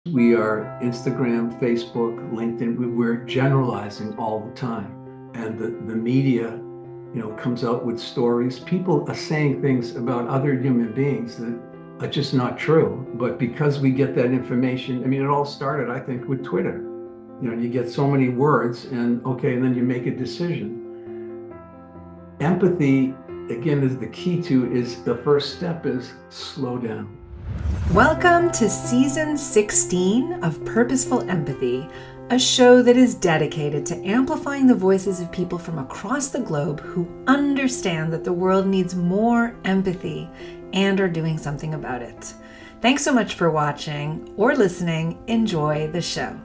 We are Instagram, Facebook, LinkedIn. We're generalizing all the time. And the media, comes out with stories. People are saying things about other human beings that are just not true. But because we get that information, I mean, it all started, I think, with Twitter. You get so many words and okay, and then you make a decision. Empathy, again, is the key to is the first step is slow down. Welcome to Season 16 of Purposeful Empathy, a show that is dedicated to amplifying the voices of people from across the globe who understand that the world needs more empathy and are doing something about it. Thanks so much for watching or listening. Enjoy the show.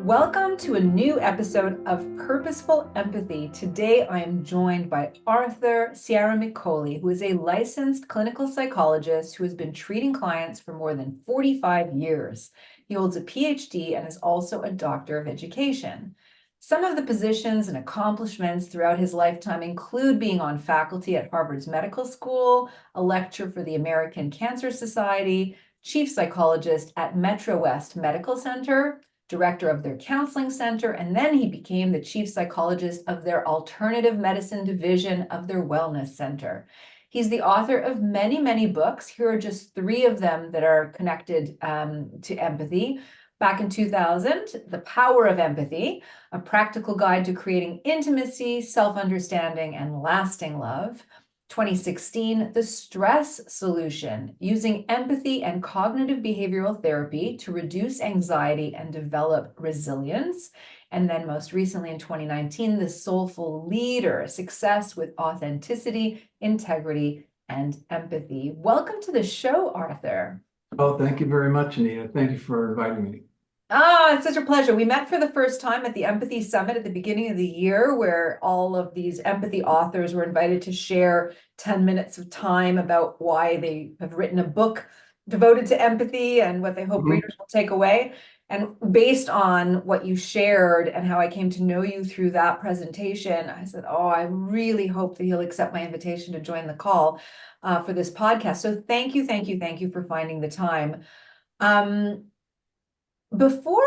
Welcome to a new episode of Purposeful Empathy. Today I am joined by Arthur Ciaramicoli, who is a licensed clinical psychologist who has been treating clients for more than 45 years. He holds a PhD and is also a doctor of education. Some of the positions and accomplishments throughout his lifetime include being on faculty at Harvard's Medical School, a lecturer for the American Cancer Society, chief psychologist at Metro West Medical Center, director of their counseling center, and then he became the chief psychologist of their alternative medicine division of their wellness center. He's the author of many, many books. Here are just three of them that are connected to empathy. Back in 2000, The Power of Empathy, a practical guide to creating intimacy, self-understanding, and lasting love. 2016, The Stress Solution, using empathy and cognitive behavioral therapy to reduce anxiety and develop resilience. And then most recently in 2019, The Soulful Leader, Success with Authenticity, Integrity, and Empathy. Welcome to the show, Arthur. Oh, thank you very much, Anita. Thank you for inviting me. It's such a pleasure. We met for the first time at the Empathy Summit at the beginning of the year, where all of these empathy authors were invited to share 10 minutes of time about why they have written a book devoted to empathy and what they hope readers will take away. And based on what you shared and how I came to know you through that presentation, I said, oh, I really hope that he'll accept my invitation to join the call for this podcast. So thank you, thank you, thank you for finding the time. Before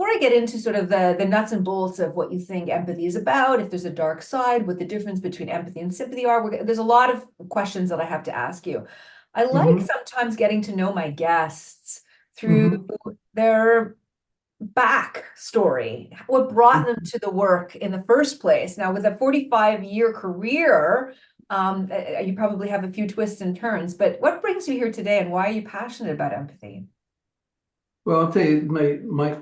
I get into sort of the nuts and bolts of what you think empathy is about, if there's a dark side, what the difference between empathy and sympathy are, there's a lot of questions that I have to ask you. I like sometimes getting to know my guests through their backstory, what brought them to the work in the first place. Now, with a 45-year career, you probably have a few twists and turns, but what brings you here today and why are you passionate about empathy? Well, I'll tell you,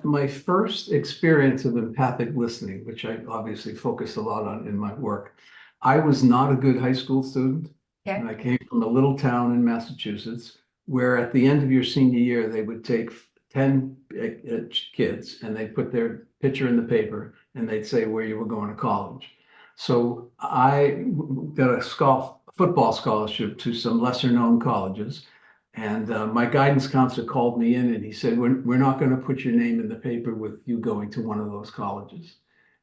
my first experience of empathic listening, which I obviously focus a lot on in my work, I was not a good high school student. Okay. And I came from a little town in Massachusetts where at the end of your senior year, they would take 10 kids and they put their picture in the paper and they'd say where you were going to college. So I got a football scholarship to some lesser known colleges. And my guidance counselor called me in and he said, we're not going to put your name in the paper with you going to one of those colleges.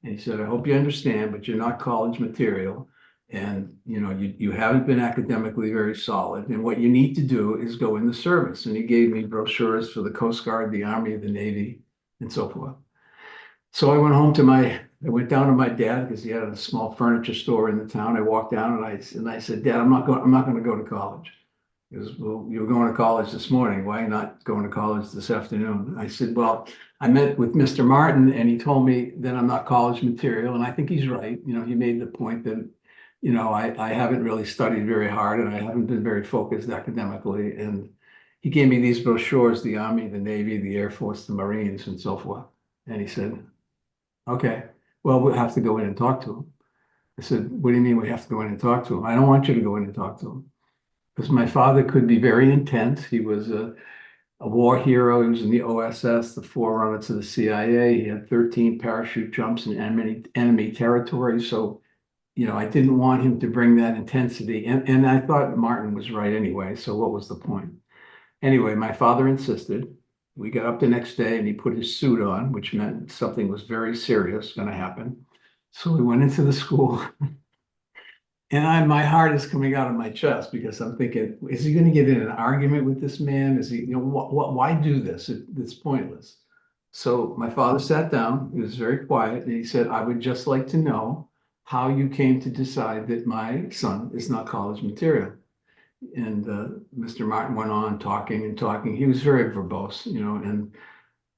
And he said, I hope you understand, but you're not college material. And you haven't been academically very solid. And what you need to do is go in the service. And he gave me brochures for the Coast Guard, the Army, the Navy, and so forth. So I went down to my dad because he had a small furniture store in the town. I walked down and I said, Dad, I'm not going to go to college. He goes, well, you were going to college this morning. Why not going to college this afternoon? I said, well, I met with Mr. Martin and he told me that I'm not college material. And I think he's right. He made the point that, I haven't really studied very hard and I haven't been very focused academically. And he gave me these brochures, the Army, the Navy, the Air Force, the Marines, and so forth. And he said, okay, well, we'll have to go in and talk to him. I said, what do you mean we have to go in and talk to him? I don't want you to go in and talk to him. Because my father could be very intense. He was a war hero. He was in the OSS, the forerunner to the CIA. He had 13 parachute jumps in enemy territory. So, I didn't want him to bring that intensity. And I thought Martin was right anyway. So what was the point? Anyway, my father insisted. We got up the next day and he put his suit on, which meant something was very serious going to happen. So we went into the school my heart is coming out of my chest because I'm thinking, is he going to get in an argument with this man? Is he, why do this? It's pointless. So my father sat down, he was very quiet, and he said, I would just like to know how you came to decide that my son is not college material. And Mr. Martin went on talking and talking. He was very verbose, and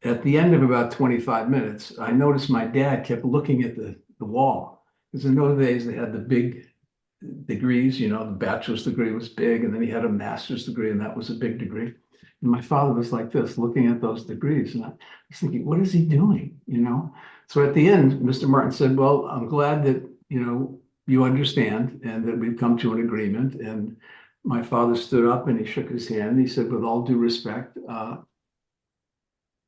at the end of about 25 minutes, I noticed my dad kept looking at the wall. Because in those days, they had the big degrees, the bachelor's degree was big, and then he had a master's degree, and that was a big degree. And my father was like this, looking at those degrees. And I was thinking, what is he doing? So at the end, Mr. Martin said, well, I'm glad that, you understand and that we've come to an agreement. And my father stood up and he shook his hand. And he said, with all due respect,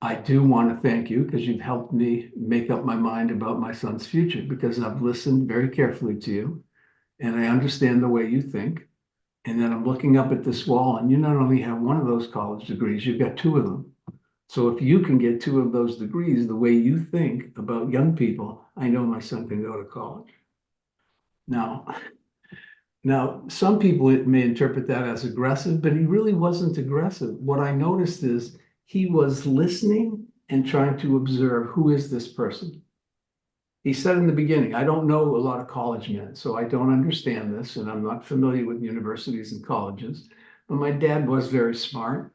I do want to thank you because you've helped me make up my mind about my son's future, because I've listened very carefully to you and I understand the way you think. And then I'm looking up at this wall, and you not only have one of those college degrees, you've got two of them. So if you can get two of those degrees the way you think about young people, I know my son can go to college. Now, some people may interpret that as aggressive, but he really wasn't aggressive. What I noticed is he was listening and trying to observe, who is this person? He said in the beginning, I don't know a lot of college men, so I don't understand this, and I'm not familiar with universities and colleges, but my dad was very smart.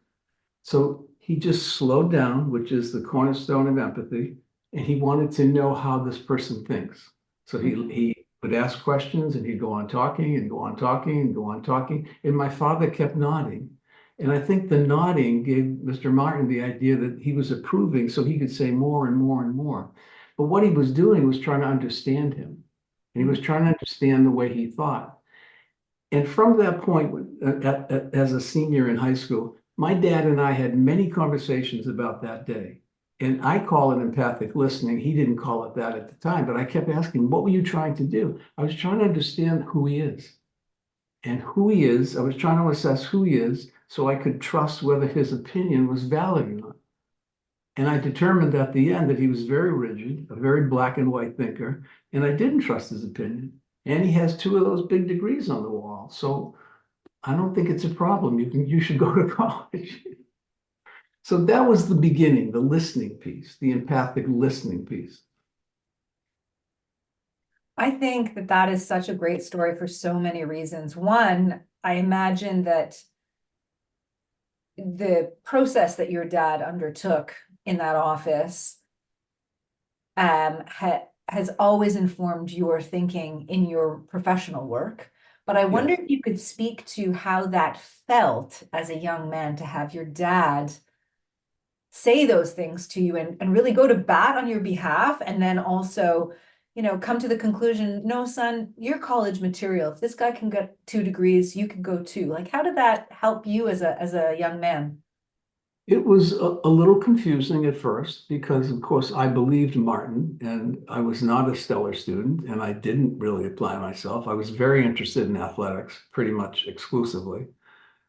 So he just slowed down, which is the cornerstone of empathy, and he wanted to know how this person thinks. So he would ask questions, and he'd go on talking and go on talking and go on talking, and my father kept nodding. And I think the nodding gave Mr. Martin the idea that he was approving, so he could say more and more and more. But what he was doing was trying to understand him. And he was trying to understand the way he thought. And from that point, as a senior in high school, my dad and I had many conversations about that day. And I call it empathic listening. He didn't call it that at the time, but I kept asking, what were you trying to do? I was trying to understand who he is. And who he is, I was trying to assess who he is so I could trust whether his opinion was valid or not. And I determined at the end that he was very rigid, a very black and white thinker, and I didn't trust his opinion. And he has two of those big degrees on the wall. So I don't think it's a problem. You should go to college. So that was the beginning, the listening piece, the empathic listening piece. I think that that is such a great story for so many reasons. One, I imagine that the process that your dad undertook in that office has always informed your thinking in your professional work. But I wonder if you could speak to how that felt as a young man to have your dad say those things to you and really go to bat on your behalf, and then also, come to the conclusion, no, son, you're college material. If this guy can get 2 degrees, you can go too. Like, how did that help you as a young man? It was a little confusing at first because, of course, I believed Martin and I was not a stellar student and I didn't really apply myself. I was very interested in athletics, pretty much exclusively.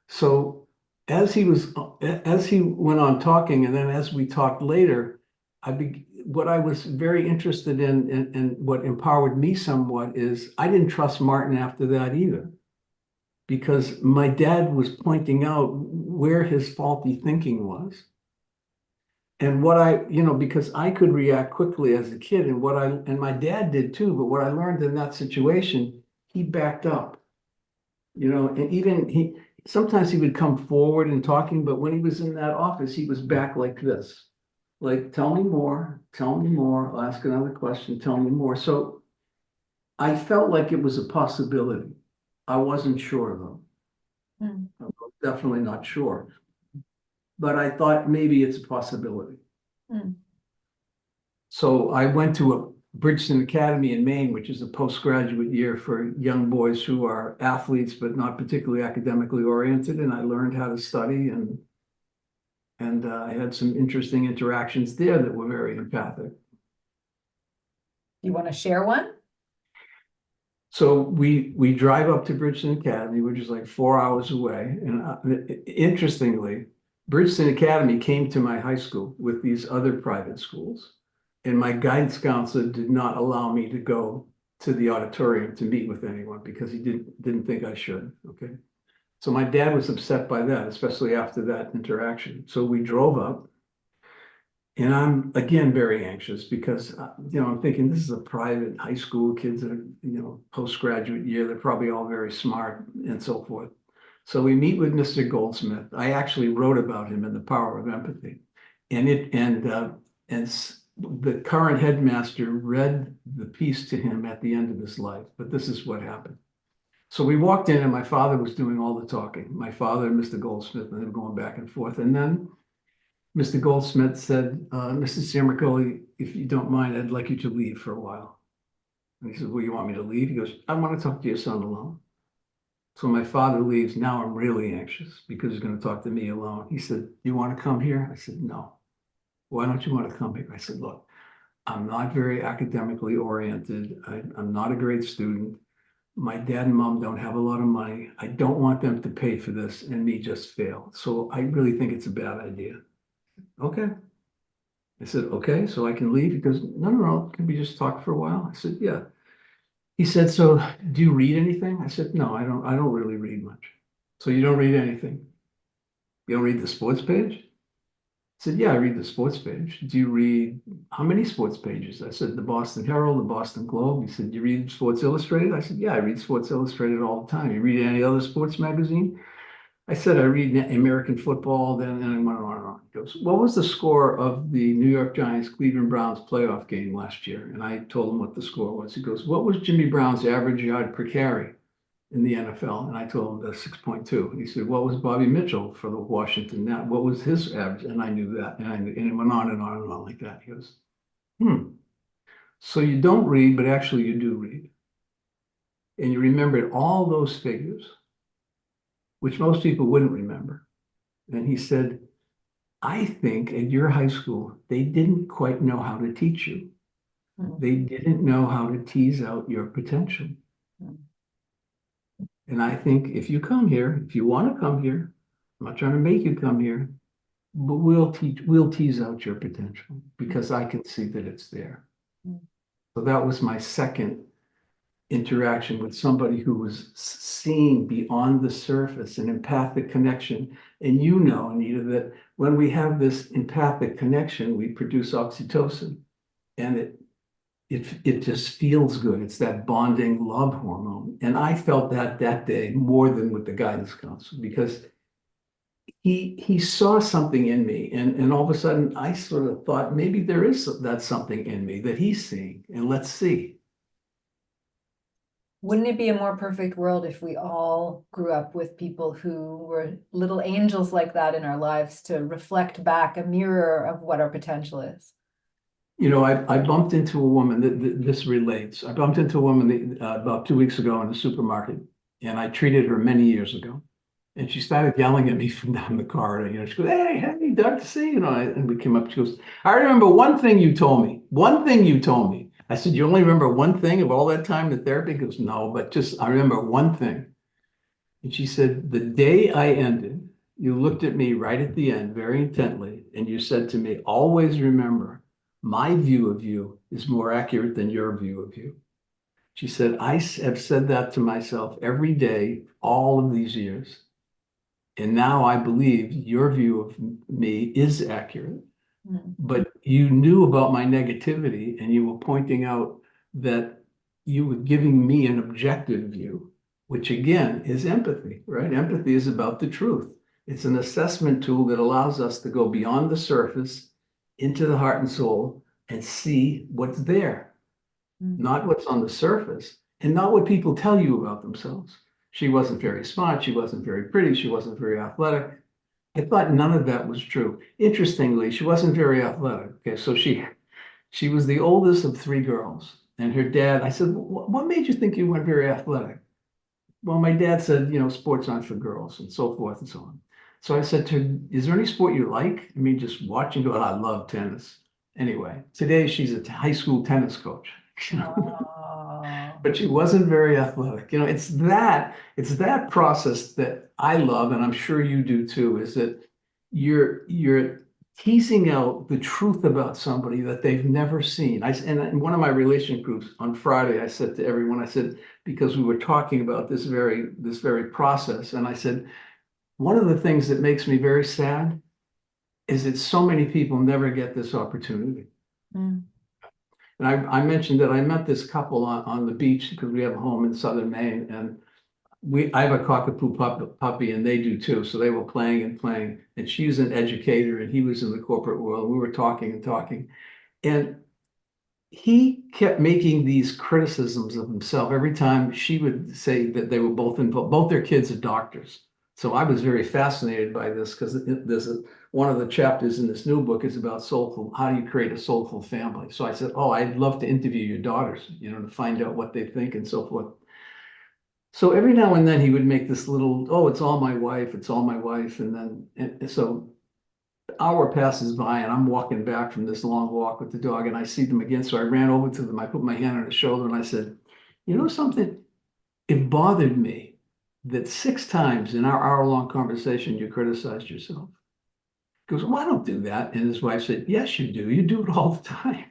So as he went on talking, and then as we talked later, what I was very interested in and what empowered me somewhat is I didn't trust Martin after that either, because my dad was pointing out where his faulty thinking was. And because I could react quickly as a kid, and my dad did too, but what I learned in that situation, he backed up, and even sometimes he would come forward and talking, but when he was in that office, he was back like this, like, tell me more, I'll ask another question, tell me more. So I felt like it was a possibility. I wasn't sure though. I was definitely not sure. But I thought maybe it's a possibility. So I went to a Bridgeton Academy in Maine, which is a postgraduate year for young boys who are athletes, but not particularly academically oriented. And I learned how to study, and I had some interesting interactions there that were very empathic. You want to share one? So we drive up to Bridgeton Academy, which is like 4 hours away. And interestingly, Bridgeton Academy came to my high school with these other private schools. And my guidance counselor did not allow me to go to the auditorium to meet with anyone because he didn't think I should. Okay. So my dad was upset by that, especially after that interaction. So we drove up. And I'm again very anxious because I'm thinking this is a private high school, kids are postgraduate year, they're probably all very smart and so forth. So we meet with Mr. Goldsmith. I actually wrote about him in The Power of Empathy, and the current headmaster read the piece to him at the end of his life. But this is what happened. So we walked in, and my father was doing all the talking. My father and Mr. Goldsmith, and they were going back and forth, and then Mr. Goldsmith said, Mr. Ciaramicoli, if you don't mind, I'd like you to leave for a while. And he said, well, you want me to leave? He goes, I want to talk to your son alone. So my father leaves. Now I'm really anxious because he's going to talk to me alone. He said, you want to come here? I said, no. Why don't you want to come here? I said, look, I'm not very academically oriented. I'm not a great student. My dad and mom don't have a lot of money. I don't want them to pay for this and me just fail. So I really think it's a bad idea. Okay. I said, okay, so I can leave? He goes, no, can we just talk for a while? I said, yeah. He said, so do you read anything? I said, no, I don't really read much. So you don't read anything? You don't read the sports page? I said, yeah, I read the sports page. Do you read, how many sports pages? I said, the Boston Herald, the Boston Globe. He said, do you read Sports Illustrated? I said, yeah, I read Sports Illustrated all the time. You read any other sports magazine? I said, I read American football, then and I went on and on. He goes, what was the score of the New York Giants Cleveland Browns playoff game last year? And I told him what the score was. He goes, what was Jimmy Brown's average yard per carry in the NFL? And I told him 6.2. And he said, what was Bobby Mitchell for the Washington Net? What was his average? And I knew that. And it went on and on and on like that. He goes, so you don't read, but actually you do read. And you remembered all those figures, which most people wouldn't remember. And he said, I think at your high school, they didn't quite know how to teach you. They didn't know how to tease out your potential. And I think if you come here, if you want to come here, I'm not trying to make you come here, but we'll tease out your potential because I can see that it's there. So that was my second interaction with somebody who was seeing beyond the surface, an empathic connection. And you know, Anita, that when we have this empathic connection, we produce oxytocin, and it just feels good. It's that bonding love hormone. And I felt that day more than with the guidance counselor because he saw something in me, and all of a sudden I sort of thought maybe there is that something in me that he's seeing, and let's see. Wouldn't it be a more perfect world if we all grew up with people who were little angels like that in our lives to reflect back a mirror of what our potential is? You know, I bumped into a woman that this relates. I bumped into a woman about 2 weeks ago in the supermarket, and I treated her many years ago. And she started yelling at me from down the corridor. You know, she goes, hey, Dr. C, and we came up. She goes, I remember one thing you told me. One thing you told me. I said, you only remember one thing of all that time in therapy? He goes, no, but just, I remember one thing. And she said, the day I ended, you looked at me right at the end very intently, and you said to me, always remember, my view of you is more accurate than your view of you. She said, I have said that to myself every day, all of these years. And now I believe your view of me is accurate. But you knew about my negativity, and you were pointing out that you were giving me an objective view, which again is empathy, right? Empathy is about the truth. It's an assessment tool that allows us to go beyond the surface into the heart and soul and see what's there, not what's on the surface, and not what people tell you about themselves. She wasn't very smart. She wasn't very pretty. She wasn't very athletic. I thought none of that was true. Interestingly, she wasn't very athletic. Okay, so she was the oldest of 3 girls, and her dad. I said, "What made you think you weren't very athletic?" Well, my dad said, sports aren't for girls, and so forth and so on. So I said to her, "Is there any sport you like?" I mean, just watching. Well, I love tennis. Anyway, today she's a high school tennis coach. But she wasn't very athletic. It's that process that I love, and I'm sure you do too, is that you're teasing out the truth about somebody that they've never seen. And in one of my relation groups on Friday, I said to everyone, I said, because we were talking about this very process, and I said, one of the things that makes me very sad is that so many people never get this opportunity. Mm. And I mentioned that I met this couple on the beach because we have a home in southern Maine, and I have a cockapoo puppy, and they do too. So they were playing and playing, and she's an educator, and he was in the corporate world. We were talking and talking, and he kept making these criticisms of himself every time she would say that they were both involved. Both their kids are doctors. So I was very fascinated by this because this is one of the chapters in this new book is about soulful, how do you create a soulful family? So I said, oh, I'd love to interview your daughters, to find out what they think and so forth. So every now and then he would make this little, oh, it's all my wife, it's all my wife. And so the hour passes by and I'm walking back from this long walk with the dog and I see them again. So I ran over to them. I put my hand on his shoulder and I said, you know something? It bothered me that 6 times in our hour-long conversation, you criticized yourself. He goes, well, I don't do that. And his wife said, yes, you do. You do it all the time.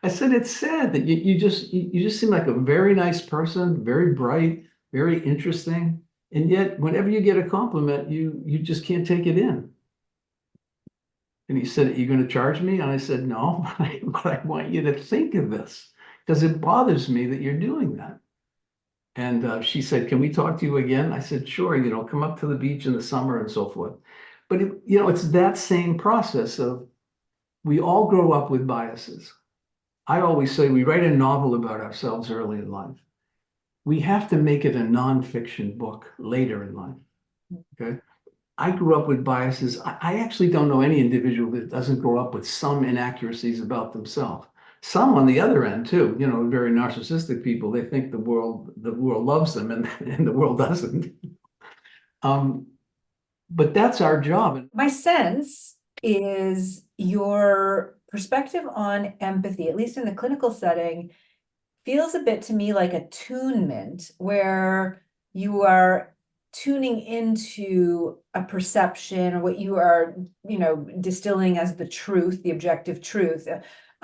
I said, it's sad that you just seem like a very nice person, very bright, very interesting. And yet, whenever you get a compliment, you just can't take it in. And he said, are you going to charge me? And I said, no, but I want you to think of this because it bothers me that you're doing that. And she said, can we talk to you again? I said, sure, come up to the beach in the summer and so forth. But, it's that same process of we all grow up with biases. I always say we write a novel about ourselves early in life. We have to make it a nonfiction book later in life. Okay. I grew up with biases. I actually don't know any individual that doesn't grow up with some inaccuracies about themselves. Some on the other end too, very narcissistic people, they think the world loves them and the world doesn't. But that's our job. My sense is your perspective on empathy, at least in the clinical setting, feels a bit to me like attunement, where you are tuning into a perception or what you are, distilling as the truth, the objective truth.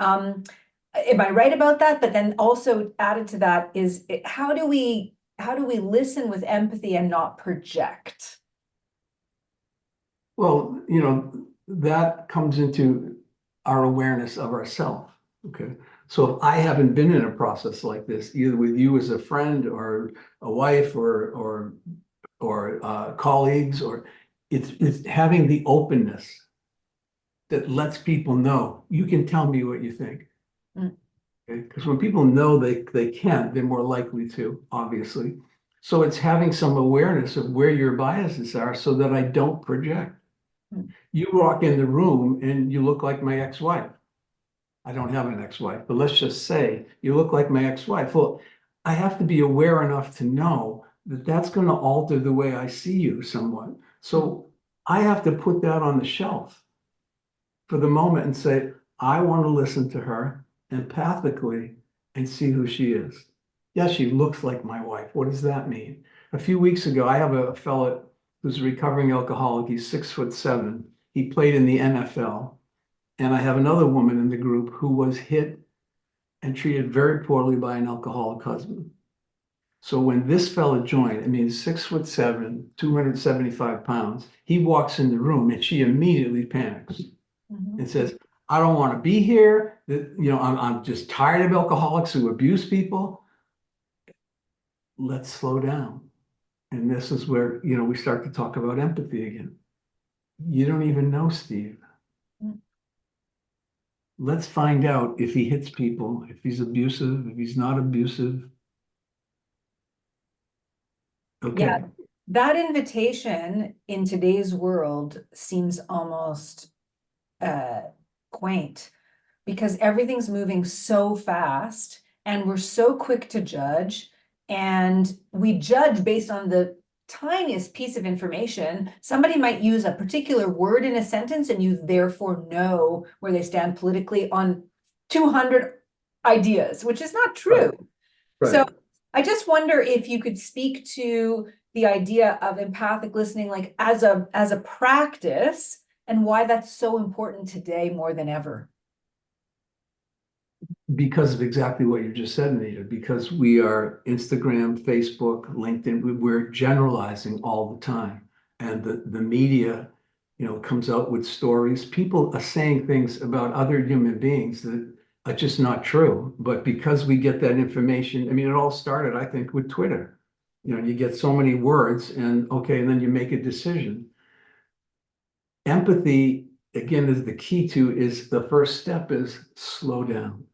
Am I right about that? But then also added to that is how do we listen with empathy and not project? Well, that comes into our awareness of ourselves. Okay. So if I haven't been in a process like this, either with you as a friend or a wife or colleagues, or it's having the openness that lets people know you can tell me what you think. Okay? Because when people know they can, they're more likely to, obviously. So it's having some awareness of where your biases are so that I don't project. You walk in the room and you look like my ex-wife. I don't have an ex-wife, but let's just say you look like my ex-wife. Well, I have to be aware enough to know that that's going to alter the way I see you somewhat. So I have to put that on the shelf for the moment and say, I want to listen to her empathically and see who she is. Yes, she looks like my wife. What does that mean? A few weeks ago, I have a fellow who's a recovering alcoholic. He's 6'7". He played in the NFL. And I have another woman in the group who was hit and treated very poorly by an alcoholic husband. So when this fella joined, 6'7", 275 pounds, he walks in the room and she immediately panics and says, I don't want to be here. I'm just tired of alcoholics who abuse people. Let's slow down. And this is where, we start to talk about empathy again. You don't even know Steve. Let's find out if he hits people, if he's abusive, if he's not abusive. Okay. Yeah, that invitation in today's world seems almost quaint because everything's moving so fast and we're so quick to judge, and we judge based on the tiniest piece of information. Somebody might use a particular word in a sentence and you therefore know where they stand politically on 200 ideas, which is not true. Right. So I just wonder if you could speak to the idea of empathic listening, like as a practice, and why that's so important today more than ever. Because of exactly what you just said, Anita, because we are Instagram, Facebook, LinkedIn, we're generalizing all the time. And the media, comes out with stories. People are saying things about other human beings that are just not true. But because we get that information, I mean, it all started, I think, with Twitter. You get so many words and then you make a decision. Empathy, again, is the key is the first step is slow down.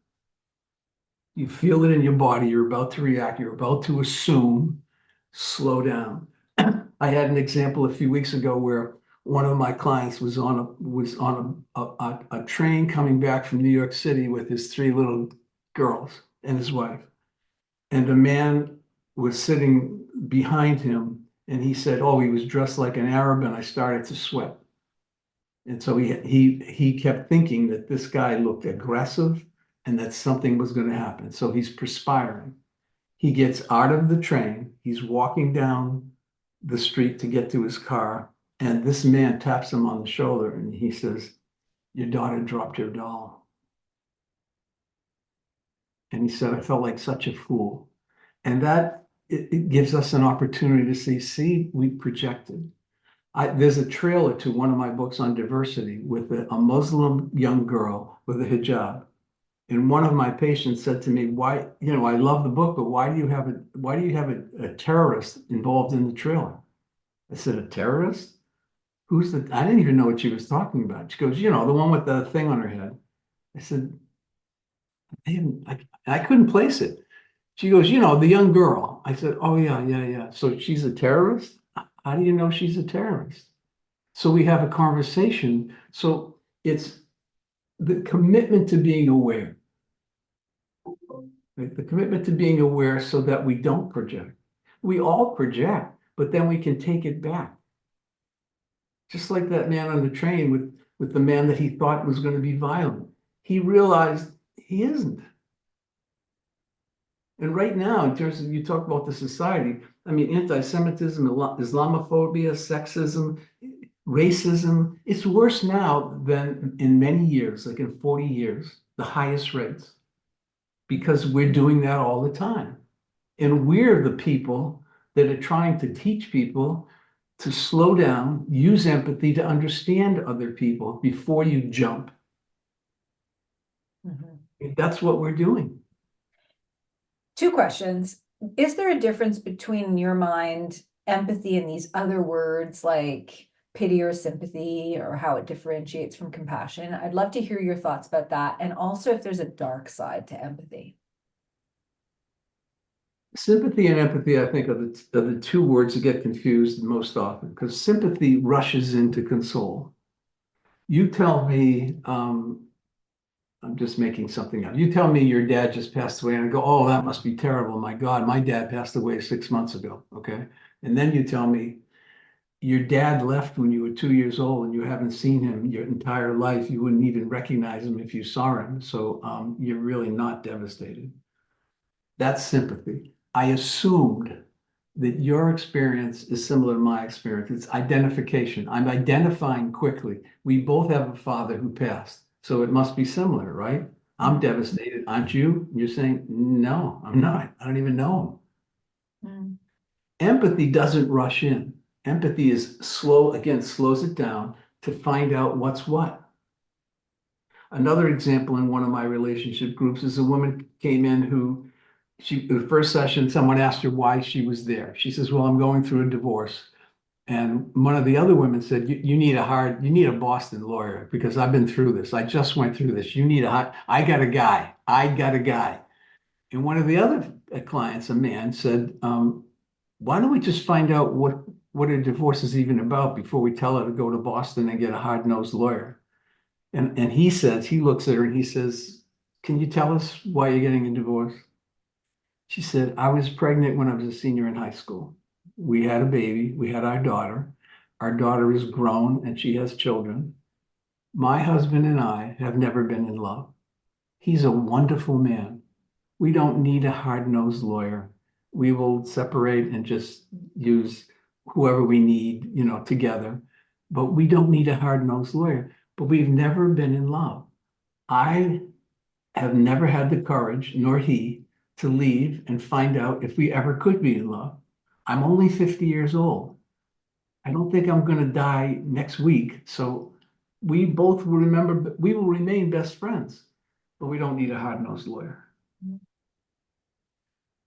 You feel it in your body. You're about to react. You're about to assume. Slow down. I had an example a few weeks ago where one of my clients was on a train coming back from New York City with his 3 little girls and his wife. And a man was sitting behind him, and he said, "Oh, he was dressed like an Arab," and I started to sweat. And so he kept thinking that this guy looked aggressive and that something was going to happen. So he's perspiring. He gets out of the train. He's walking down the street to get to his car. And this man taps him on the shoulder and he says, "Your daughter dropped her doll." And he said, "I felt like such a fool." And that it gives us an opportunity to see, we projected. There's a trailer to one of my books on diversity with a Muslim young girl with a hijab. And one of my patients said to me, "Why, I love the book, but why do you have a terrorist involved in the trailer?" I said, "A terrorist? I didn't even know what she was talking about." She goes, "The one with the thing on her head." I said, I couldn't place it. She goes, "The young girl." I said, "Oh, yeah. So she's a terrorist? How do you know she's a terrorist?" So we have a conversation. So it's the commitment to being aware. Right? The commitment to being aware so that we don't project. We all project, but then we can take it back. Just like that man on the train with the man that he thought was going to be violent. He realized he isn't. And right now, in terms of you talk about the society, I mean, anti-Semitism, Islamophobia, sexism, racism, it's worse now than in many years, like in 40 years, the highest rates. Because we're doing that all the time. And we're the people that are trying to teach people to slow down, use empathy to understand other people before you jump. Mm-hmm. That's what we're doing. 2 questions. Is there a difference between, in your mind, empathy and these other words like pity or sympathy, or how it differentiates from compassion? I'd love to hear your thoughts about that. And also if there's a dark side to empathy. Sympathy and empathy, I think, are the 2 words that get confused most often, because sympathy rushes in to console. You tell me, I'm just making something up. You tell me your dad just passed away, and I go, "Oh, that must be terrible. My God, my dad passed away 6 months ago." Okay. And then you tell me your dad left when you were 2 years old and you haven't seen him your entire life. You wouldn't even recognize him if you saw him. So you're really not devastated. That's sympathy. I assumed that your experience is similar to my experience. It's identification. I'm identifying quickly. We both have a father who passed, so it must be similar, right? I'm devastated. Aren't you? You're saying, "No, I'm not. I don't even know him." Mm. Empathy doesn't rush in. Empathy is slows it down to find out what's what. Another example in one of my relationship groups is a woman came in who the first session, someone asked her why she was there. She says, "Well, I'm going through a divorce." And one of the other women said, you need a Boston lawyer, because I've been through this. I just went through this. I got a guy. And one of the other clients, a man, said, "Why don't we just find out what a divorce is even about before we tell her to go to Boston and get a hard-nosed lawyer?" And he looks at her and he says, "Can you tell us why you're getting a divorce?" She said, "I was pregnant when I was a senior in high school. We had a baby. We had our daughter. Our daughter is grown and she has children. My husband and I have never been in love. He's a wonderful man. We don't need a hard-nosed lawyer. We will separate and just use whoever we need, together. but we don't need a hard-nosed lawyer. But we've never been in love. I have never had the courage, nor he, to leave and find out if we ever could be in love. I'm only 50 years old. I don't think I'm going to die next week. So we both will remember, we will remain best friends, but we don't need a hard-nosed lawyer.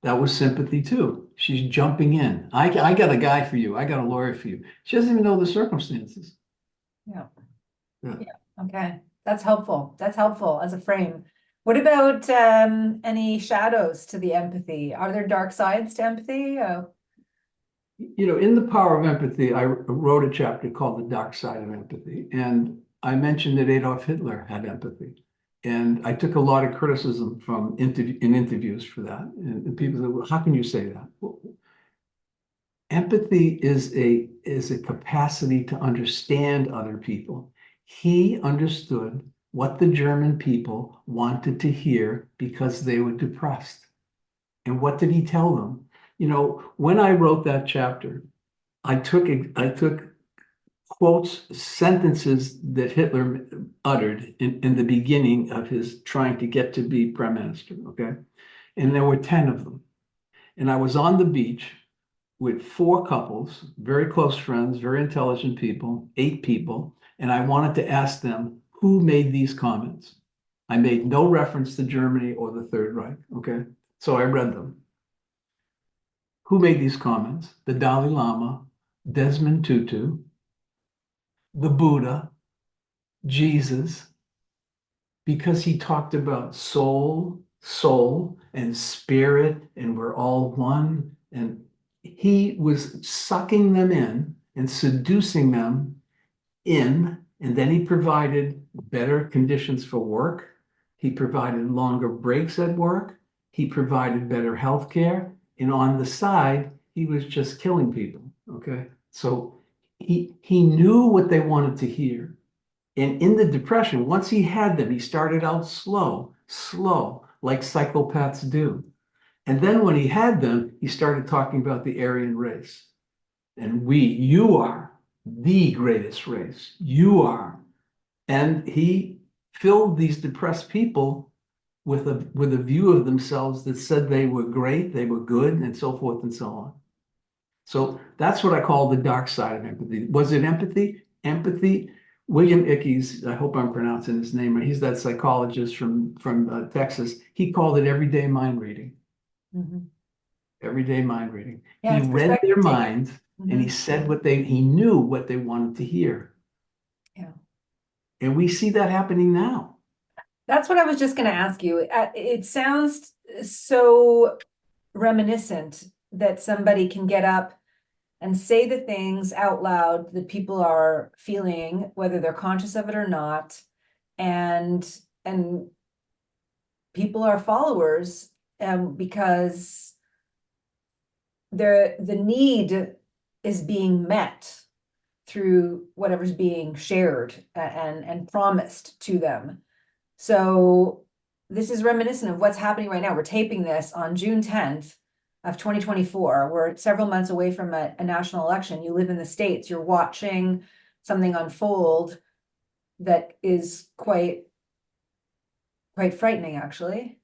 That was sympathy too. She's jumping in. I got a guy for you. I got a lawyer for you. She doesn't even know the circumstances. Yeah. Yeah. Yeah. Okay. That's helpful. That's helpful as a frame. What about any shadows to the empathy? Are there dark sides to empathy? You know, in the Power of Empathy, I wrote a chapter called The Dark Side of Empathy. And I mentioned that Adolf Hitler had empathy. And I took a lot of criticism from interviews for that. And people said, well, how can you say that? Well, empathy is a capacity to understand other people. He understood what the German people wanted to hear because they were depressed. And what did he tell them? You know, when I wrote that chapter, I took quotes, sentences that Hitler uttered in the beginning of his trying to get to be prime minister, okay? And there were 10 of them. And I was on the beach with 4 couples, very close friends, very intelligent people, 8 people, and I wanted to ask them who made these comments. I made no reference to Germany or the Third Reich, okay? So I read them. Who made these comments? The Dalai Lama, Desmond Tutu, the Buddha, Jesus, because he talked about soul, and spirit, and we're all one. And he was sucking them in and seducing them in, and then he provided better conditions for work. He provided longer breaks at work. He provided better health care. And on the side, he was just killing people, okay? So he knew what they wanted to hear. And in the depression, once he had them, he started out slow, like psychopaths do. And then when he had them, he started talking about the Aryan race. And you are the greatest race. You are. And he filled these depressed people with a view of themselves that said they were great, they were good, and so forth and so on. So that's what I call the dark side of empathy. Was it empathy? Empathy. William Ickes, I hope I'm pronouncing his name right. He's that psychologist from Texas. He called it everyday mind reading. Mm-hmm. Everyday mind reading. Yeah, he read their minds mm-hmm. and he said he knew what they wanted to hear. Yeah. And we see that happening now. That's what I was just going to ask you. It sounds so reminiscent that somebody can get up and say the things out loud that people are feeling, whether they're conscious of it or not, and people are followers because the need is being met through whatever's being shared and promised to them. So this is reminiscent of what's happening right now. We're taping this on June 10th of 2024. We're several months away from a national election. You live in the States. You're watching something unfold that is quite frightening, actually.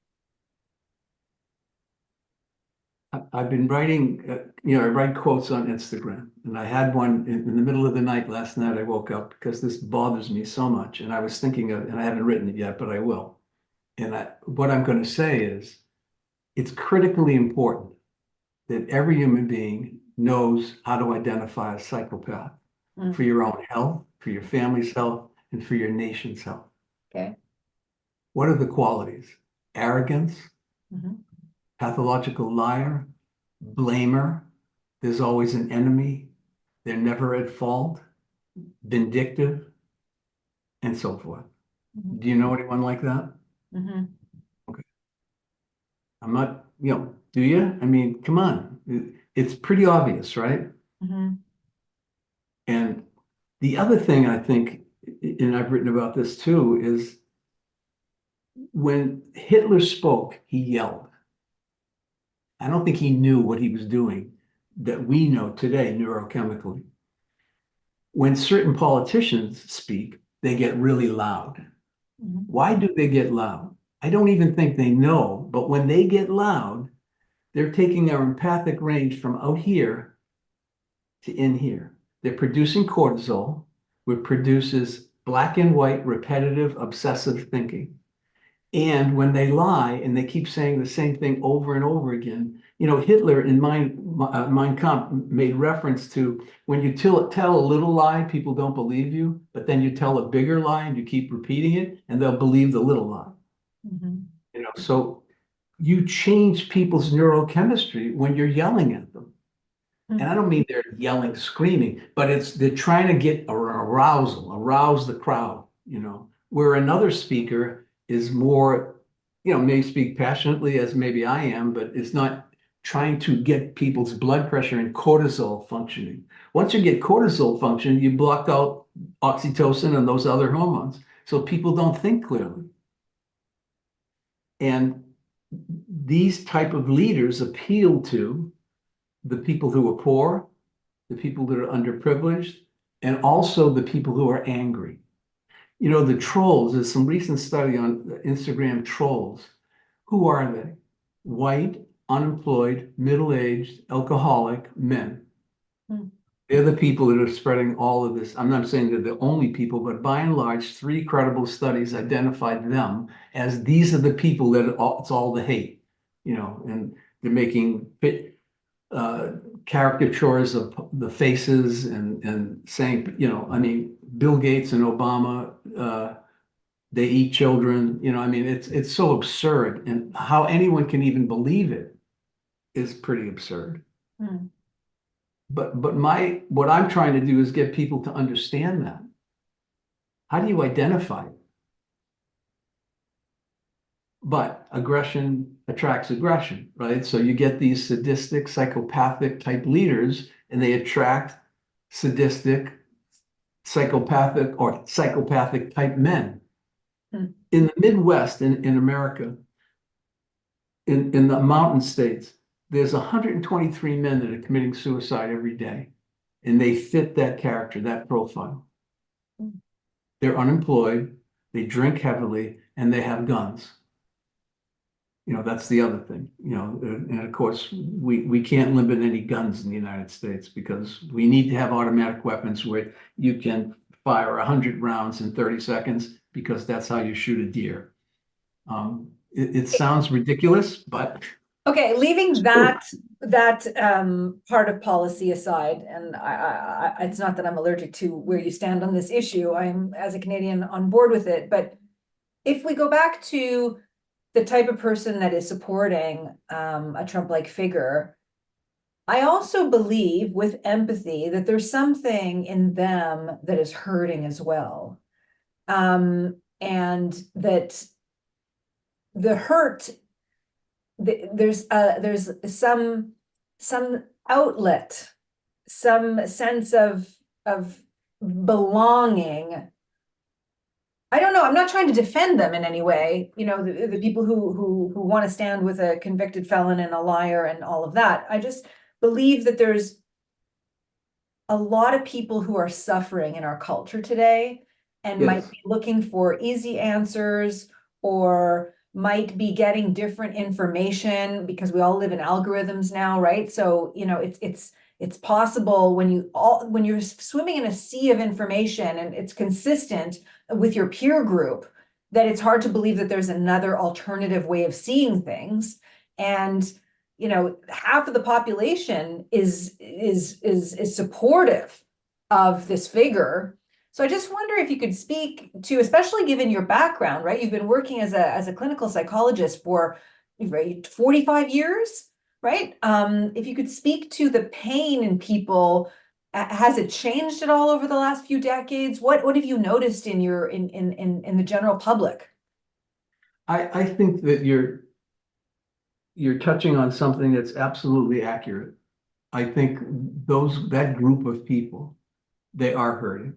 I've been writing, I write quotes on Instagram, and I had one in the middle of the night last night. I woke up because this bothers me so much, and I was thinking of, and I haven't written it yet, but I will. And what I'm going to say is, it's critically important that every human being knows how to identify a psychopath for your own health, for your family's health, and for your nation's health. Okay. What are the qualities? Arrogance, pathological liar, blamer, there's always an enemy, they're never at fault, vindictive, and so forth. Do you know anyone like that? Okay. I'm not, do you? I mean, come on. It's pretty obvious, right? And the other thing I think, and I've written about this too, is when Hitler spoke, he yelled. I don't think he knew what he was doing that we know today neurochemically. when certain politicians speak, they get really loud. Mhm. Why do they get loud? I don't even think they know, but when they get loud, they're taking our empathic range from out here to in here. They're producing cortisol, which produces black and white, repetitive, obsessive thinking. And when they lie and they keep saying the same thing over and over again, Hitler in Mein Kampf made reference to when you tell a little lie, people don't believe you, but then you tell a bigger lie and you keep repeating it, and they'll believe the little lie. Mhm. So you change people's neurochemistry when you're yelling at them. And I don't mean they're yelling, screaming, but they're trying to get arouse the crowd, where another speaker is more, may speak passionately as maybe I am, but it's not trying to get people's blood pressure and cortisol functioning. Once you get cortisol functioning, you block out oxytocin and those other hormones. So people don't think clearly. And these type of leaders appeal to the people who are poor, the people that are underprivileged, and also the people who are angry. The trolls, there's some recent study on Instagram trolls. Who are they? White, unemployed, middle-aged, alcoholic men. Hmm. They're the people that are spreading all of this. I'm not saying they're the only people, but by and large, 3 credible studies identified them as these are the people that it's all the hate, and they're making caricatures of the faces and saying, I mean, Bill Gates and Obama, they eat children, I mean, it's so absurd, and how anyone can even believe it is pretty absurd. Hmm. But what I'm trying to do is get people to understand that. How do you identify it? But aggression attracts aggression, right? So you get these sadistic, psychopathic type leaders, and they attract sadistic, psychopathic, or psychopathic type men. Hmm. In the Midwest, in America, in the mountain states, there's 123 men that are committing suicide every day, and they fit that character, that profile. Hmm. They're unemployed, they drink heavily, and they have guns. That's the other thing, and of course, we can't limit any guns in the United States because we need to have automatic weapons where you can fire 100 rounds in 30 seconds because that's how you shoot a deer. It sounds ridiculous, but Okay, leaving it's true. that part of policy aside, and it's not that I'm allergic to where you stand on this issue. I'm, as a Canadian, on board with it. But if we go back to the type of person that is supporting a Trump-like figure, I also believe with empathy that there's something in them that is hurting as well. And that the hurt, there's some outlet, some sense of belonging. I don't know. I'm not trying to defend them in any way. The people who want to stand with a convicted felon and a liar and all of that. I just believe that there's a lot of people who are suffering in our culture today and might Yes, be looking for easy answers, or might be getting different information because we all live in algorithms now, right? So, it's possible when you're swimming in a sea of information and it's consistent with your peer group, that it's hard to believe that there's another alternative way of seeing things. And half of the population is supportive of this figure. So I just wonder if you could speak to, especially given your background, right? You've been working as a clinical psychologist for 45 years, right? If you could speak to the pain in people, has it changed at all over the last few decades? What have you noticed in the general public? I think that you're touching on something that's absolutely accurate. I think that group of people, they are hurting.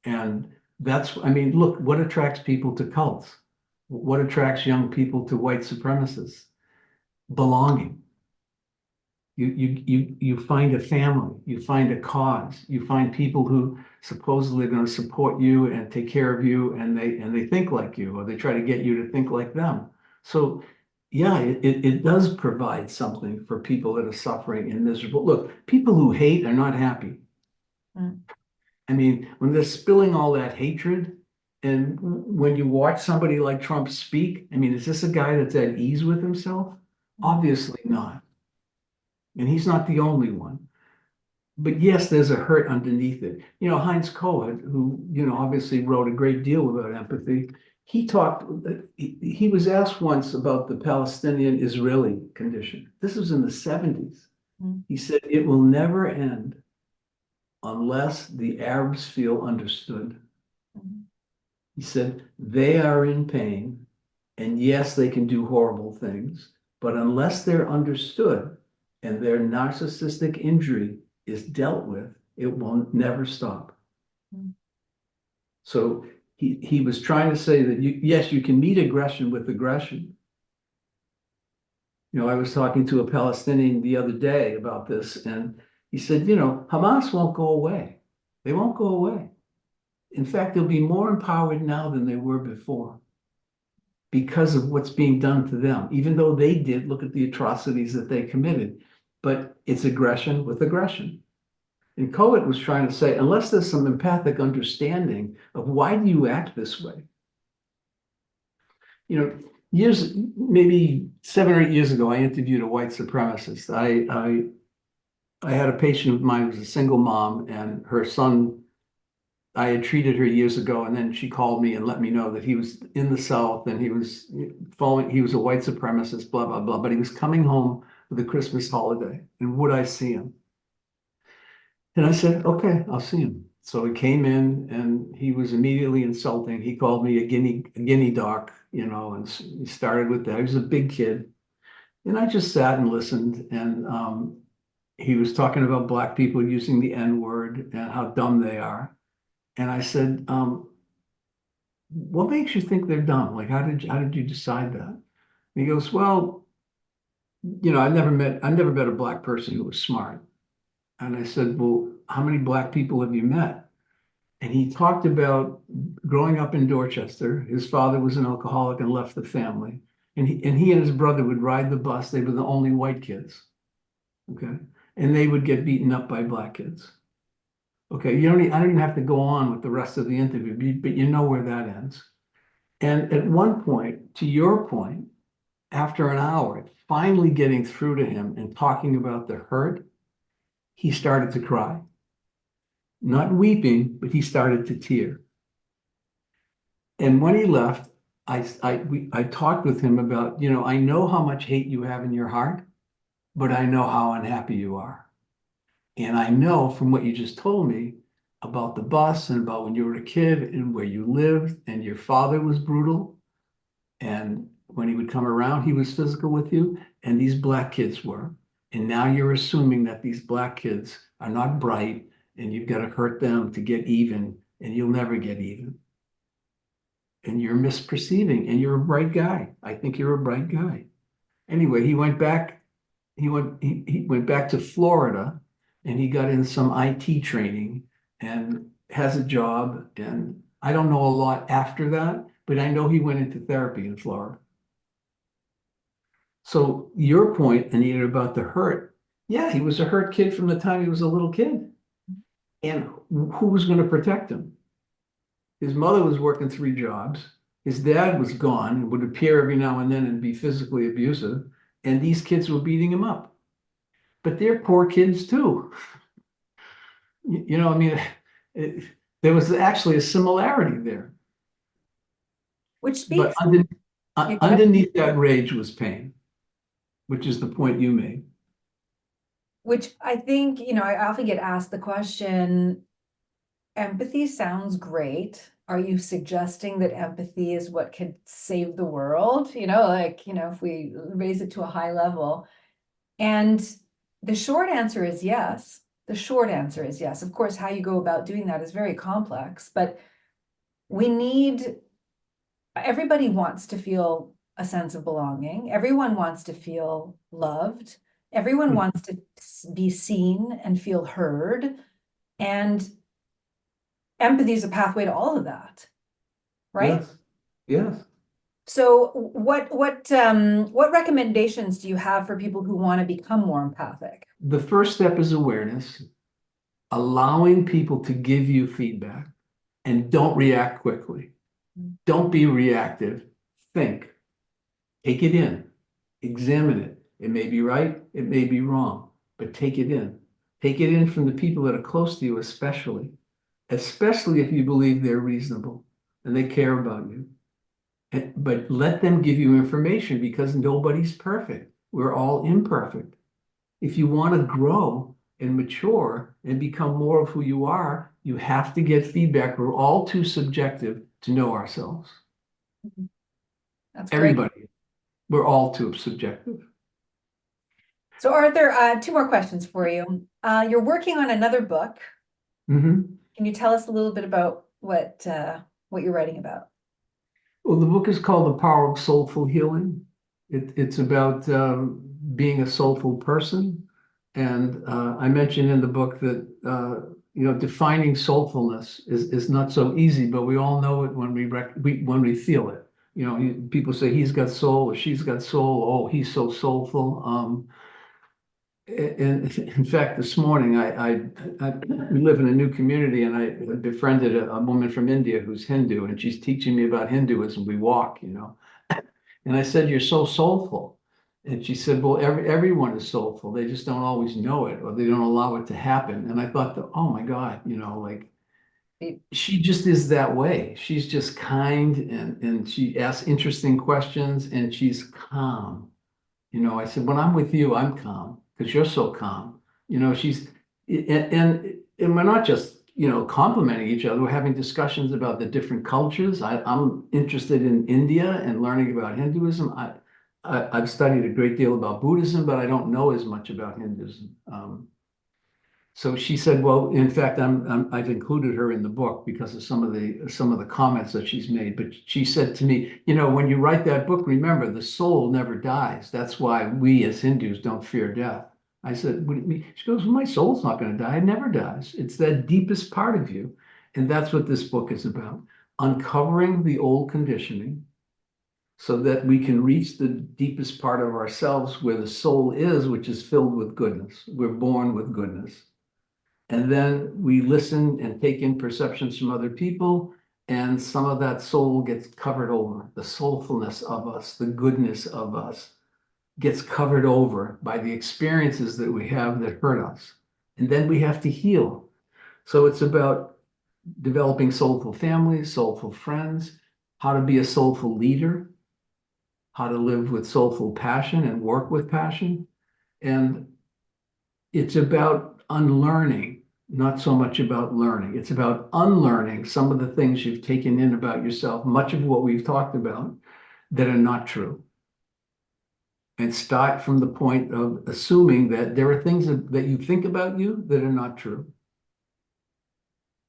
And I mean, look, what attracts people to cults? What attracts young people to white supremacists? Belonging. You find a family, you find a cause, you find people who supposedly are going to support you and take care of you, and they think like you, or they try to get you to think like them. So yeah, it does provide something for people that are suffering and miserable. Look, people who hate are not happy. Mm. I mean, when they're spilling all that hatred, and when you watch somebody like Trump speak, I mean, is this a guy that's at ease with himself? Obviously not. And he's not the only one. But yes, there's a hurt underneath it. You know, Heinz Kohut, who, obviously wrote a great deal about empathy, he was asked once about the Palestinian-Israeli condition. This was in the 70s. Mm. He said, it will never end unless the Arabs feel understood. Mm. He said, they are in pain, and yes, they can do horrible things, but unless they're understood and their narcissistic injury is dealt with, it will never stop. Mm. So he was trying to say that yes, you can meet aggression with aggression. I was talking to a Palestinian the other day about this, and he said, Hamas won't go away. They won't go away. In fact, they'll be more empowered now than they were before because of what's being done to them, even though they did look at the atrocities that they committed. But it's aggression with aggression. And Kohut was trying to say, unless there's some empathic understanding of why do you act this way? Maybe 7 or 8 years ago, I interviewed a white supremacist. I had a patient of mine who was a single mom, and her son, I had treated her years ago, and then she called me and let me know that he was in the South and he was a white supremacist, blah, blah, blah, but he was coming home for the Christmas holiday, and would I see him? And I said, okay, I'll see him. So he came in and he was immediately insulting. He called me a guinea dog, and he started with that. He was a big kid. And I just sat and listened. And he was talking about Black people using the N-word and how dumb they are. And I said, what makes you think they're dumb? Like, how did you decide that? And he goes, well, I never met a Black person who was smart. And I said, well, how many Black people have you met? And he talked about growing up in Dorchester. His father was an alcoholic and left the family. And he and his brother would ride the bus. They were the only white kids. Okay. And they would get beaten up by Black kids. Okay. I don't even have to go on with the rest of the interview, but you know where that ends. And at one point, to your point, after an hour, finally getting through to him and talking about the hurt, he started to cry. Not weeping, but he started to tear. And when he left, I talked with him about, I know how much hate you have in your heart, but I know how unhappy you are. And I know from what you just told me about the bus and about when you were a kid and where you lived and your father was brutal. And when he would come around, he was physical with you, and these Black kids were. And now you're assuming that these Black kids are not bright and you've got to hurt them to get even, and you'll never get even. And you're misperceiving, and you're a bright guy. I think you're a bright guy. Anyway, he went back to Florida, and he got in some IT training and has a job. And I don't know a lot after that, but I know he went into therapy in Florida. So your point, Anita, about the hurt, yeah, he was a hurt kid from the time he was a little kid. And who was going to protect him? His mother was working 3 jobs. His dad was gone and would appear every now and then and be physically abusive. And these kids were beating him up. But they're poor kids too. There was actually a similarity there. Which speaks. But underneath that rage was pain, which is the point you made. Which I think, I often get asked the question, empathy sounds great. Are you suggesting that empathy is what could save the world? If we raise it to a high level. And the short answer is yes. The short answer is yes. Of course, how you go about doing that is very complex, but everybody wants to feel a sense of belonging. Everyone wants to feel loved. Everyone Hmm. wants to be seen and feel heard. And empathy is a pathway to all of that, right? Yes, yes. So what recommendations do you have for people who want to become more empathic? The first step is awareness, allowing people to give you feedback, and don't react quickly. Don't be reactive. Think, take it in, examine it. It may be right, it may be wrong, but take it in. Take it in from the people that are close to you, especially if you believe they're reasonable and they care about you. But let them give you information because nobody's perfect. We're all imperfect. If you want to grow and mature and become more of who you are, you have to get feedback. We're all too subjective to know ourselves. That's great. Everybody, we're all too subjective. So Arthur, two more questions for you. You're working on another book. Mhm. Can you tell us a little bit about what you're writing about? Well, the book is called The Power of Soulful Healing. It's about being a soulful person. And I mentioned in the book that defining soulfulness is not so easy, but we all know it when when we feel it. People say he's got soul or she's got soul. Oh, he's so soulful. In fact, this morning we live in a new community, and I befriended a woman from India who's Hindu, and she's teaching me about Hinduism. We walk, and I said, "You're so soulful," and she said, "Well, everyone is soulful. They just don't always know it, or they don't allow it to happen." And I thought, oh my God, like she just is that way. She's just kind, and she asks interesting questions, and she's calm. I said, when I'm with you, I'm calm because you're so calm. She's and we're not just, complimenting each other. We're having discussions about the different cultures. I'm interested in India and learning about Hinduism. I've studied a great deal about Buddhism, but I don't know as much about Hinduism. So she said, well, in fact, I've included her in the book because of some of the comments that she's made. But she said to me, when you write that book, remember the soul never dies. That's why we as Hindus don't fear death. I said, what do you mean? She goes, well, my soul's not going to die. It never dies. It's that deepest part of you. And that's what this book is about. Uncovering the old conditioning so that we can reach the deepest part of ourselves where the soul is, which is filled with goodness. We're born with goodness. And then we listen and take in perceptions from other people, and some of that soul gets covered over. The soulfulness of us, the goodness of us gets covered over by the experiences that we have that hurt us. And then we have to heal. So it's about developing soulful families, soulful friends, how to be a soulful leader, how to live with soulful passion and work with passion. And it's about unlearning, not so much about learning. It's about unlearning some of the things you've taken in about yourself, much of what we've talked about, that are not true. And start from the point of assuming that there are things that you think about you that are not true.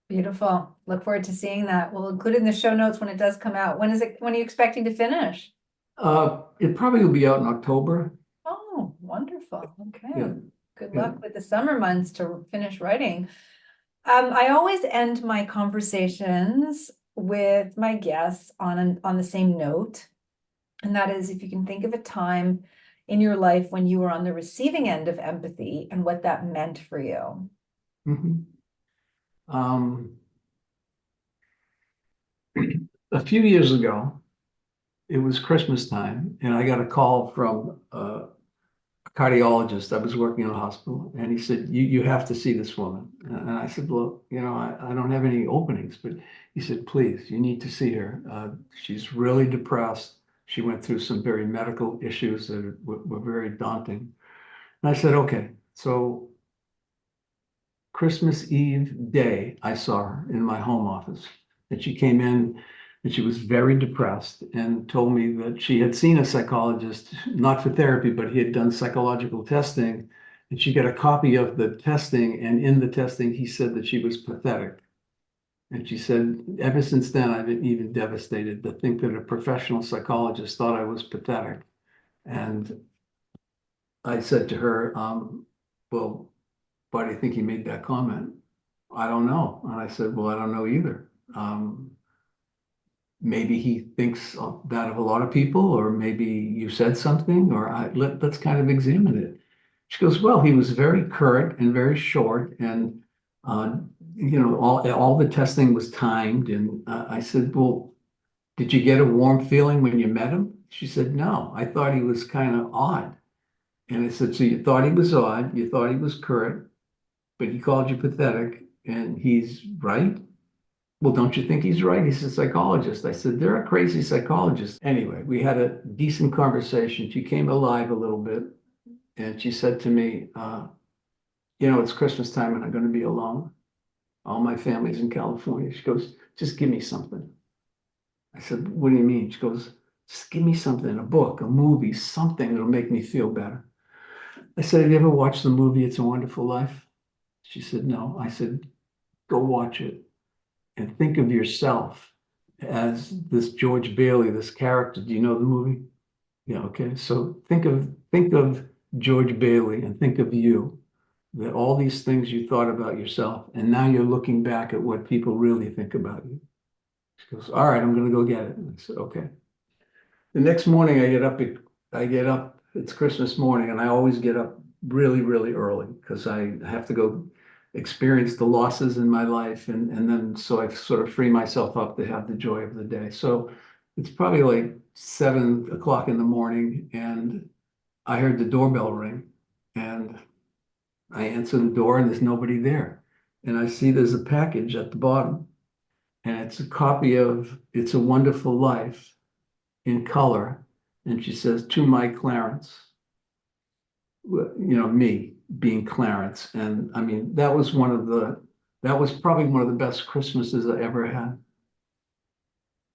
Beautiful. Look forward to seeing that. We'll include it in the show notes when it does come out. When are you expecting to finish? It probably will be out in October. Oh, wonderful. Okay. Yeah. Good Yeah. luck with the summer months to finish writing. I always end my conversations with my guests on the same note. And that is, if you can think of a time in your life when you were on the receiving end of empathy and what that meant for you. Mhm. A few years ago, it was Christmas time, and I got a call from a cardiologist. I was working in a hospital, and he said, you have to see this woman. And I said, well, I don't have any openings, but he said, please, you need to see her. She's really depressed. She went through some very medical issues that were very daunting. And I said, okay. So Christmas Eve day, I saw her in my home office, and she came in and she was very depressed and told me that she had seen a psychologist, not for therapy, but he had done psychological testing, and she got a copy of the testing, and in the testing, he said that she was pathetic. And she said, ever since then, I've been even devastated to think that a professional psychologist thought I was pathetic. And I said to her, well, why do you think he made that comment? I don't know. And I said, well, I don't know either. Maybe he thinks that of a lot of people, or maybe you said something, or let's kind of examine it. She goes, well, he was very curt and very short, and all the testing was timed. And I said, well, did you get a warm feeling when you met him? She said, no, I thought he was kind of odd. And I said, so you thought he was odd, you thought he was curt, but he called you pathetic, and he's right? Well, don't you think he's right? He's a psychologist. I said, there are crazy psychologists. Anyway, we had a decent conversation. She came alive a little bit, and she said to me, it's Christmas time and I'm going to be alone. All my family's in California. She goes, just give me something. I said, what do you mean? She goes, just give me something, a book, a movie, something that'll make me feel better. I said, have you ever watched the movie It's a Wonderful Life? She said, no. I said, go watch it and think of yourself as this George Bailey, this character. Do you know the movie? Yeah, okay. So think of George Bailey and think of you, that all these things you thought about yourself, and now you're looking back at what people really think about you. She goes, all right, I'm going to go get it. And I said, okay. The next morning I get up, it's Christmas morning, and I always get up really, really early because I have to go experience the losses in my life. And then so I sort of free myself up to have the joy of the day. So it's probably like 7 o'clock in the morning, and I heard the doorbell ring, and I answer the door and there's nobody there. And I see there's a package at the bottom, and it's a copy of It's a Wonderful Life in color. And she says, to my Clarence, me being Clarence. And I mean, that was probably one of the best Christmases I ever had.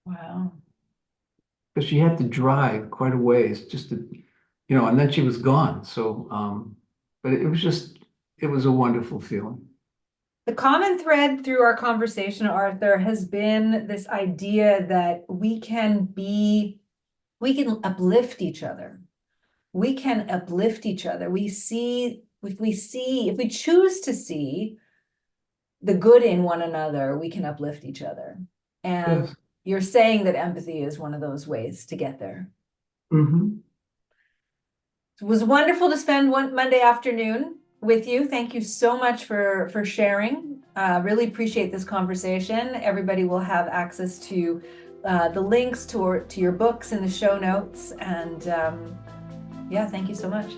Wow. Because she had to drive quite a ways just to, and then she was gone. So, but it was a wonderful feeling. The common thread through our conversation, Arthur, has been this idea that we can uplift each other. We can uplift each other. If we choose to see the good in one another, we can uplift each other. And Yes. You're saying that empathy is one of those ways to get there. Mm-hmm. It was wonderful to spend one Monday afternoon with you. Thank you so much for sharing. Really appreciate this conversation. Everybody will have access to the links to your books in the show notes. And thank you so much.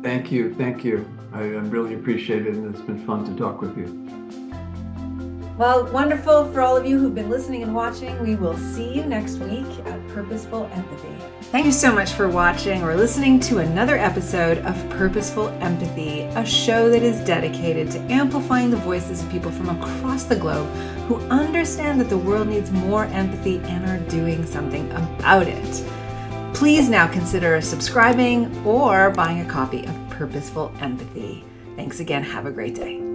Thank you. I really appreciate it, and it's been fun to talk with you. Well, wonderful for all of you who've been listening and watching. We will see you next week at Purposeful Empathy. Thank you so much for watching or listening to another episode of Purposeful Empathy, a show that is dedicated to amplifying the voices of people from across the globe who understand that the world needs more empathy and are doing something about it. Please now consider subscribing or buying a copy of Purposeful Empathy. Thanks again. Have a great day.